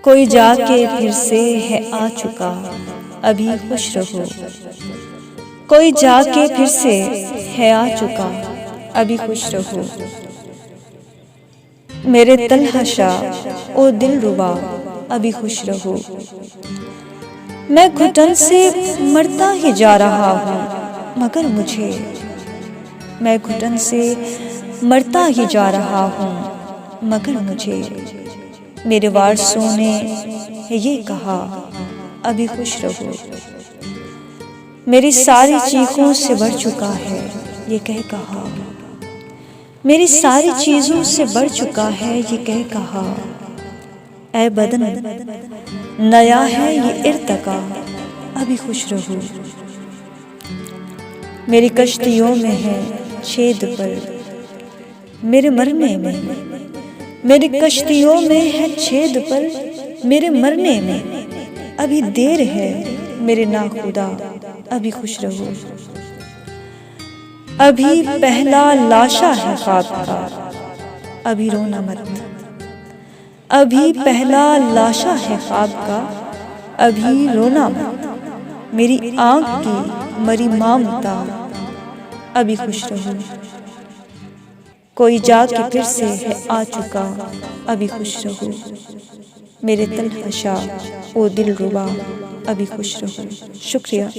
कोई जाके फिर से है आ चुका, अभी खुश रहो। कोई जाके फिर से है आ चुका, अभी खुश रहो। मेरे तलहशा ओ दिल रुबा, अभी खुश रहो। मैं घुटन से मरता ही जा रहा हूँ, मगर मुझे, मैं घुटन से मरता ही जा रहा हूँ, मगर मुझे मेरे वारसों ने ये कहा, अभी खुश रहो। मेरी सारी चीखों से बढ़ चुका है ये कह कहा, मेरी सारी चीजों से बढ़ चुका है ये कह कहा। ऐ बदन नया है ये इर्तका, अभी खुश रहो। मेरी कश्तियों में है छेद पर मेरे मरने में, मेरी कश्तियों में है छेद पर मेरे मरने में। अभी देर है मेरे नाखुदा, अभी खुश रहो। अभी पहला लाशा है ख्वाब का, अभी रोना मत। अभी पहला लाशा है ख्वाब का, अभी रोना मत। मेरी आँख की मरी मामता, अभी खुश रहो। कोई जाके फिर से है आ चुका, अभी खुश रहो। मेरे तलहशा ओ दिल रुबा, अभी खुश रहो। शुक्रिया।